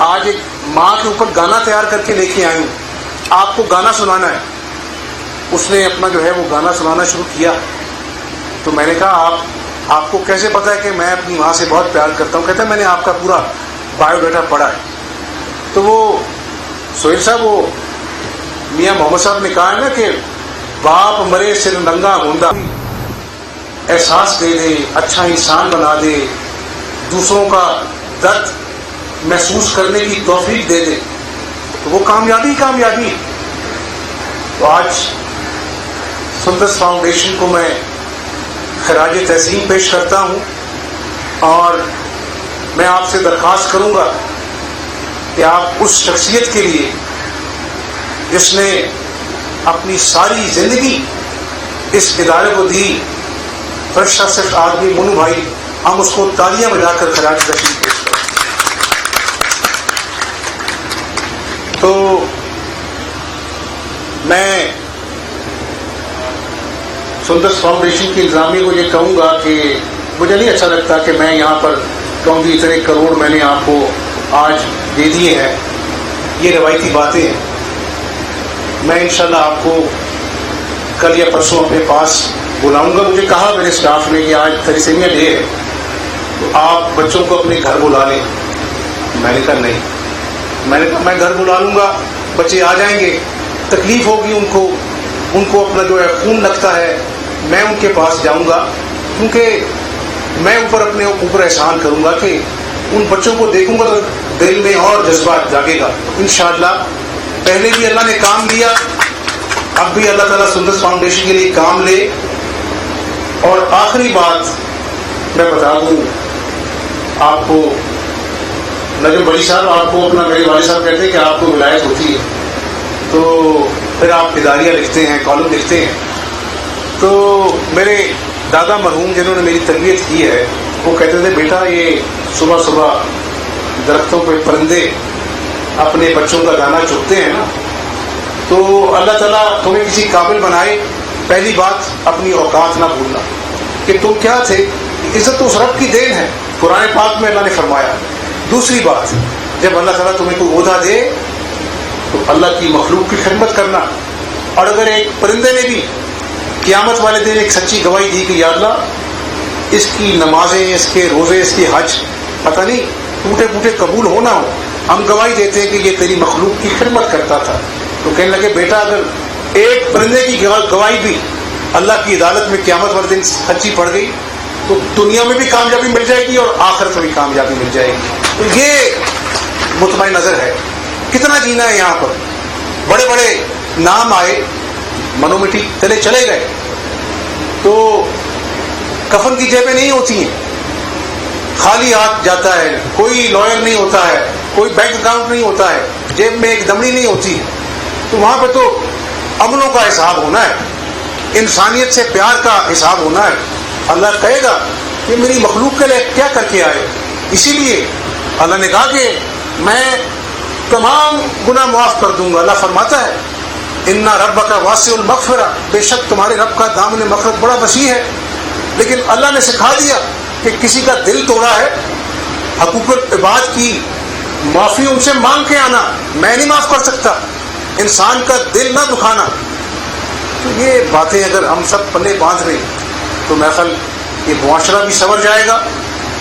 آج ایک ماں کے اوپر گانا تیار کر کے لے کے آئی ہوں, آپ کو گانا سنانا ہے. اس نے اپنا جو ہے وہ گانا سنانا شروع کیا. تو میں نے کہا آپ کو کیسے پتا ہے کہ میں اپنی ماں سے بہت پیار کرتا ہوں؟ کہتا ہے میں نے آپ کا پورا بایو ڈیٹا پڑھا ہے. تو وہ سہیل صاحب, وہ میاں محمد صاحب نے کہا ہے نا کہ باپ مرے سر ننگا ہوندا, احساس دے دے, اچھا انسان بنا دے, دوسروں کا درد محسوس کرنے کی توفیق دے دے, تو وہ کامیابی. تو آج سندس فاؤنڈیشن کو میں خراج تحسین پیش کرتا ہوں, اور میں آپ سے درخواست کروں گا کہ آپ اس شخصیت کے لیے جس نے اپنی ساری زندگی اس ادارے کو دی, فرشتہ صرف آدمی منو بھائی, ہم اس کو تالیاں بجا کر خراج تحسین پیش کریں. تو میں سندس فاؤنڈیشن کی انتظامیہ کو یہ کہوں گا کہ مجھے نہیں اچھا لگتا کہ میں یہاں پر کہوں کہ اتنے کروڑ میں نے آپ کو آج دے دیے ہیں. یہ روایتی باتیں ہیں. میں انشاءاللہ آپ کو کل یا پرسوں اپنے پاس بلاؤں گا. مجھے کہا میرے اسٹاف نے کہ آج تھیلیسیمیا ڈے ہے, تو آپ بچوں کو اپنے گھر بلا لیں. میں نے کہا نہیں. میں نے کہا میں گھر بلا لوں گا, بچے آ جائیں گے, تکلیف ہوگی ان کو اپنا جو ہے خون لگتا ہے, میں ان کے پاس جاؤں گا, کیونکہ میں اپنے اوپر احسان کروں گا کہ ان بچوں کو دیکھوں گا تو دل میں اور جذبات جاگے گا. انشاءاللہ پہلے بھی اللہ نے کام دیا, اب بھی اللہ تعالیٰ سندس فاؤنڈیشن کے لیے کام لے. اور آخری بات میں بتا دوں آپ کو, نجم بڑی صاحب آپ کو اپنا میرے والد صاحب کہتے ہیں کہ آپ کو ولایت ہوتی ہے, تو پھر آپ اداریہ لکھتے ہیں, کالم لکھتے ہیں. تو میرے دادا مرحوم جنہوں نے میری تربیت کی ہے, وہ کہتے تھے بیٹا یہ صبح صبح درختوں پہ پرندے اپنے بچوں کا دانہ چگتے ہیں نا, تو اللہ تعالیٰ تمہیں کسی قابل بنائے, پہلی بات اپنی اوقات نہ بھولنا کہ تم کیا تھے. عزت تو اس رب کی دین ہے, قرآن پاک میں اللہ نے فرمایا. دوسری بات, جب اللہ تعالیٰ تمہیں کوئی عہدہ دے تو اللہ کی مخلوق کی خدمت کرنا. اور اگر ایک پرندے نے بھی قیامت والے دن ایک سچی گواہی دی کہ یا اللہ اس کی نمازیں, اس کے روزے, اس کی حج پتہ نہیں ٹوٹے پوٹے قبول ہو نہ ہو, ہم گواہی دیتے ہیں کہ یہ تیری مخلوق کی خدمت کرتا تھا. تو کہنے لگے بیٹا اگر ایک پرندے کی گواہی بھی اللہ کی عدالت میں قیامت والے دن سچی پڑ گئی تو دنیا میں بھی کامیابی مل جائے گی اور آخرت میں بھی کامیابی مل جائے گی. تو یہ مطمئن نظر ہے. کتنا جینا ہے یہاں پر, بڑے بڑے نام آئے, منو مٹی چلے گئے. تو کفن کی جیبیں نہیں ہوتی ہیں, خالی ہاتھ جاتا ہے, کوئی لائر نہیں ہوتا ہے, کوئی بینک اکاؤنٹ نہیں ہوتا ہے, جیب میں ایک دمڑی نہیں ہوتی. تو وہاں پہ تو عملوں کا حساب ہونا ہے, انسانیت سے پیار کا حساب ہونا ہے. اللہ کہے گا کہ میری مخلوق کے لیے کیا کر کے آئے. اسی لیے اللہ نے کہا کہ میں تمام گناہ معاف کر دوں گا. اللہ فرماتا ہے ان ربک واسع المغفرہ, بے شک تمہارے رب کا دامن مغفرت بڑا وسیع ہے. لیکن اللہ نے سکھا دیا کہ کسی کا دل توڑا ہے, حقوق العباد کی معافی ان سے مانگ کے آنا, میں نہیں معاف کر سکتا. انسان کا دل نہ دکھانا. تو یہ باتیں اگر ہم سب پلے باندھ لیں تو میں خیال یہ معاشرہ بھی سنور جائے گا,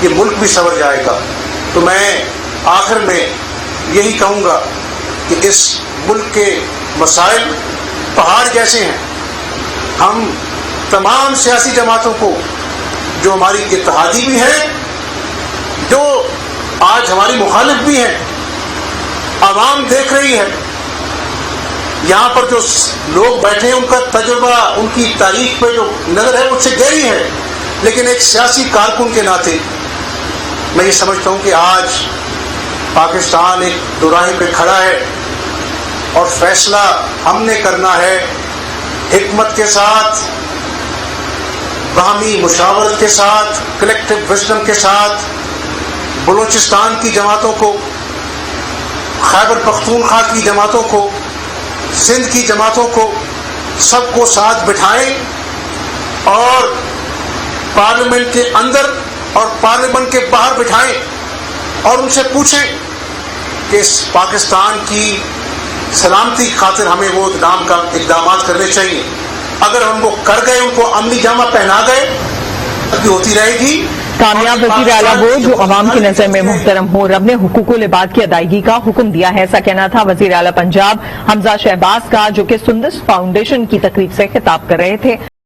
یہ ملک بھی سنور جائے گا. تو میں آخر میں یہی کہوں گا کہ اس ملک کے مسائل پہاڑ جیسے ہیں. ہم تمام سیاسی جماعتوں کو جو ہماری اتحادی بھی ہیں, جو آج ہماری مخالف بھی ہیں, عوام دیکھ رہی ہے, یہاں پر جو لوگ بیٹھے ہیں ان کا تجربہ, ان کی تاریخ پہ جو نظر ہے وہ سے گہری ہے. لیکن ایک سیاسی کارکن کے ناطے میں یہ سمجھتا ہوں کہ آج پاکستان ایک دوراہے پہ کھڑا ہے اور فیصلہ ہم نے کرنا ہے حکمت کے ساتھ, باہمی مشاورت کے ساتھ, کلیکٹو وزڈم کے ساتھ. بلوچستان کی جماعتوں کو, خیبر پختونخوا کی جماعتوں کو, سندھ کی جماعتوں کو, سب کو ساتھ بٹھائیں اور پارلیمنٹ کے اندر اور پارلیمنٹ کے باہر بٹھائیں اور ان سے پوچھیں کہ پاکستان کی سلامتی کی خاطر ہمیں وہ اقدامات کرنے چاہیے. اگر ہم وہ کر گئے, ان کو عملی جامہ پہنا گئے, ترقی ہوتی رہے گی. کامیاب وزیر اعلیٰ وہ جو عوام کی نظر میں محترم ہو. رب نے حقوق العباد کی ادائیگی کا حکم دیا ہے, ایسا کہنا تھا وزیر اعلیٰ پنجاب حمزہ شہباز کا, جو کہ سندس فاؤنڈیشن کی تقریب سے خطاب کر رہے تھے.